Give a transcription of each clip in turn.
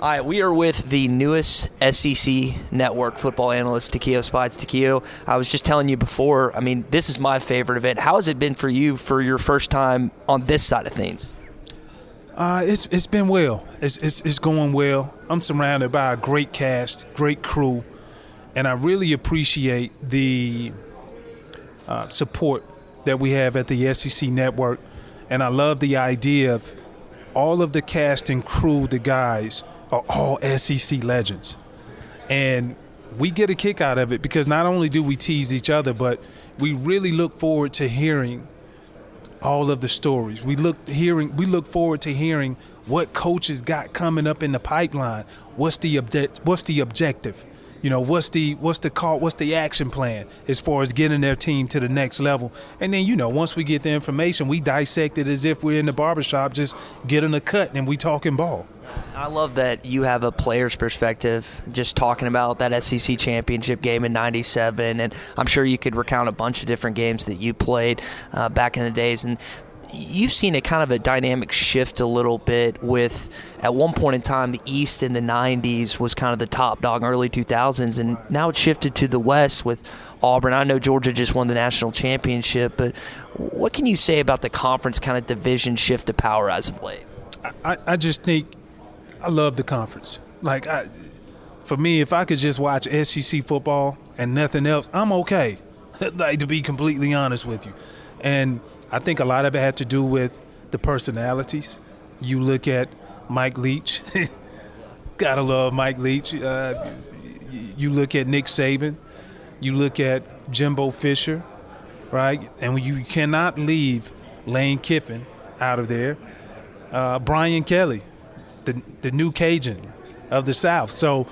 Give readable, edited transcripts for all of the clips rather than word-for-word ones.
All right, we are with the newest SEC network football analyst, Takeo Spides. Takeo, I was just telling you before, I mean, this is my favorite event. How has it been for you for your first time on this side of things? It's been well. It's going well. I'm surrounded by a great cast, great crew, and I really appreciate the support that we have at the SEC network. And I love the idea of all of the cast and crew, the guys, are all SEC legends. And we get a kick out of it because not only do we tease each other, but we really look forward to hearing all of the stories. We look forward to hearing what coaches got coming up in the pipeline. What's the objective? You know, what's the action plan as far as getting their team to the next level? And then, you know, once we get the information, we dissect it as if we're in the barbershop just getting a cut and we talking ball. I love that you have a player's perspective just talking about that SEC championship game in '97, and I'm sure you could recount a bunch of different games that you played back in the days. And you've seen a kind of a dynamic shift a little bit with, at one point in time, the East in the 90s was kind of the top dog, early 2000s, and now it's shifted to the West with Auburn. I know Georgia just won the national championship, but what can you say about the conference kind of division shift to power as of late? I just think I love the conference. Like, for me, if I could just watch SEC football and nothing else, I'm okay, like, to be completely honest with you. And I think a lot of it had to do with the personalities. You look at Mike Leach. Gotta love Mike Leach. You look at Nick Saban. You look at Jimbo Fisher, right? And you cannot leave Lane Kiffin out of there. Brian Kelly, the new Cajun of the South. So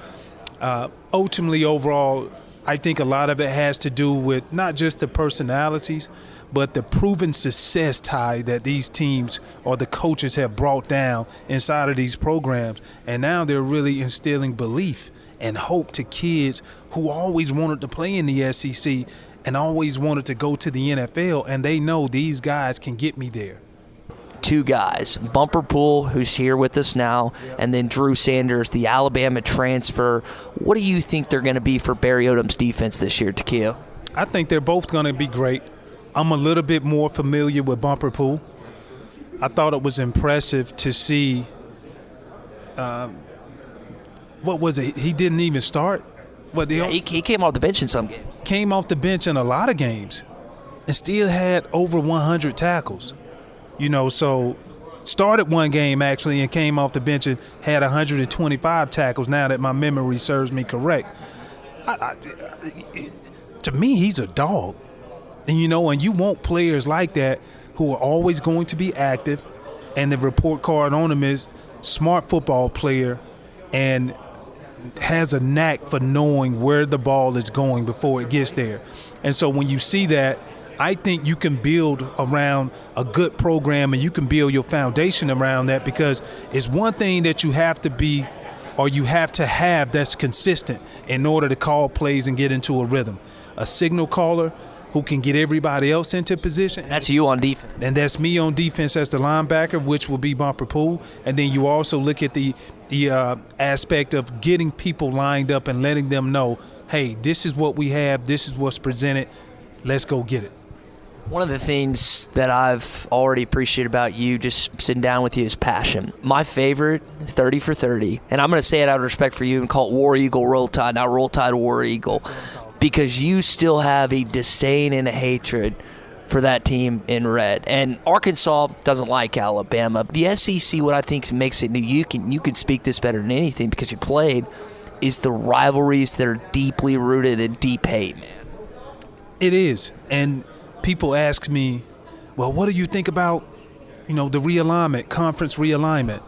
ultimately, overall, I think a lot of it has to do with not just the personalities, but the proven success, Ty, that these teams or the coaches have brought down inside of these programs. And now they're really instilling belief and hope to kids who always wanted to play in the SEC and always wanted to go to the NFL, and they know these guys can get me there. Two guys, Bumper Pool, who's here with us now, and then Drew Sanders, the Alabama transfer. What do you think they're going to be for Barry Odom's defense this year, Takeo? I think they're both going to be great. I'm a little bit more familiar with Bumper Pool. I thought it was impressive to see what was it? He didn't even start. He came off the bench in some games. Came off the bench in a lot of games and still had over 100 tackles. You know, so started one game actually and came off the bench and had 125 tackles, now that my memory serves me correct. To me, he's a dog. And, you know, and you want players like that who are always going to be active, and the report card on him is smart football player and has a knack for knowing where the ball is going before it gets there. And so when you see that, I think you can build around a good program and you can build your foundation around that, because it's one thing that you have to be or you have to have that's consistent in order to call plays and get into a rhythm. A signal caller who can get everybody else into position. That's you on defense. And that's me on defense as the linebacker, which will be Bumper Pool. And then you also look at the aspect of getting people lined up and letting them know, hey, this is what we have, this is what's presented, let's go get it. One of the things that I've already appreciated about you just sitting down with you is passion. My favorite, 30 for 30, and I'm going to say it out of respect for you and call it War Eagle Roll Tide, not Roll Tide War Eagle, because you still have a disdain and a hatred for that team in red. And Arkansas doesn't like Alabama. The SEC, what I think makes it new, you can speak this better than anything because you played, is the rivalries that are deeply rooted in deep hate, man. It is. And people ask me, well, what do you think about, you know, the realignment, conference realignment?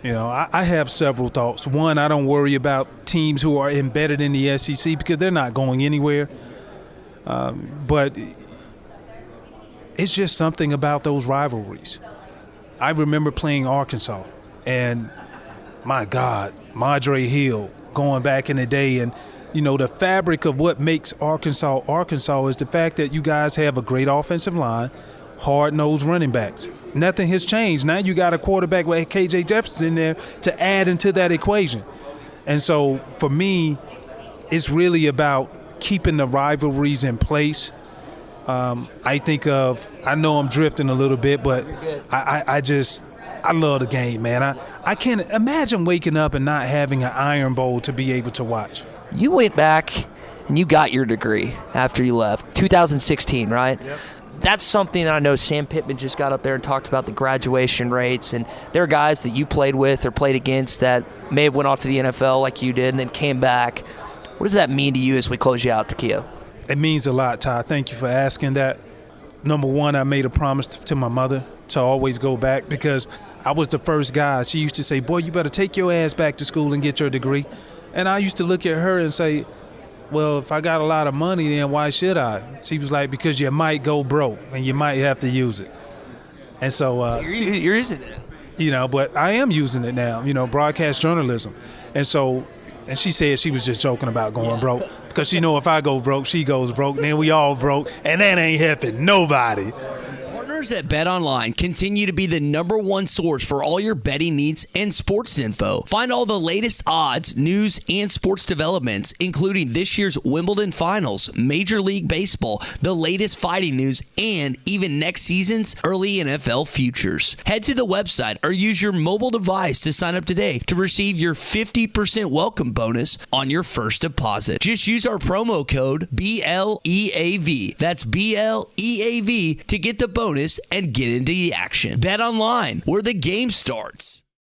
You know, I have several thoughts. One, I don't worry about teams who are embedded in the SEC because they're not going anywhere. But it's just something about those rivalries. I remember playing Arkansas, and my God, Madre Hill going back in the day. And, you know, the fabric of what makes Arkansas is the fact that you guys have a great offensive line, hard-nosed running backs. Nothing has changed. Now you got a quarterback with KJ Jefferson in there to add into that equation. And so for me, it's really about keeping the rivalries in place. I know I'm drifting a little bit, but I love the game, man. I can't imagine waking up and not having an Iron Bowl to be able to watch. You went back and you got your degree after you left, 2016, right? Yep. That's something that I know Sam Pittman just got up there and talked about the graduation rates, and there are guys that you played with or played against that may have went off to the NFL like you did and then came back. What does that mean to you as we close you out, Takeo? It means a lot, Ty. Thank you for asking that. Number one, I made a promise to my mother to always go back because I was the first guy. She used to say, boy, you better take your ass back to school and get your degree. And I used to look at her and say, well, if I got a lot of money, then why should I? She was like, because you might go broke and you might have to use it. And so you're using it. But I am using it now, broadcast journalism. And she said she was just joking about going broke because she know if I go broke, she goes broke, then we all broke, and that ain't helping nobody. Partners at BetOnline continue to be the #1 source for all your betting needs and sports info. Find all the latest odds, news, and sports developments, including this year's Wimbledon Finals, Major League Baseball, the latest fighting news, and even next season's early NFL futures. Head to the website or use your mobile device to sign up today to receive your 50% welcome bonus on your first deposit. Just use our promo code BLEAV. That's BLEAV to get the bonus and get into the action. Bet online, where the game starts.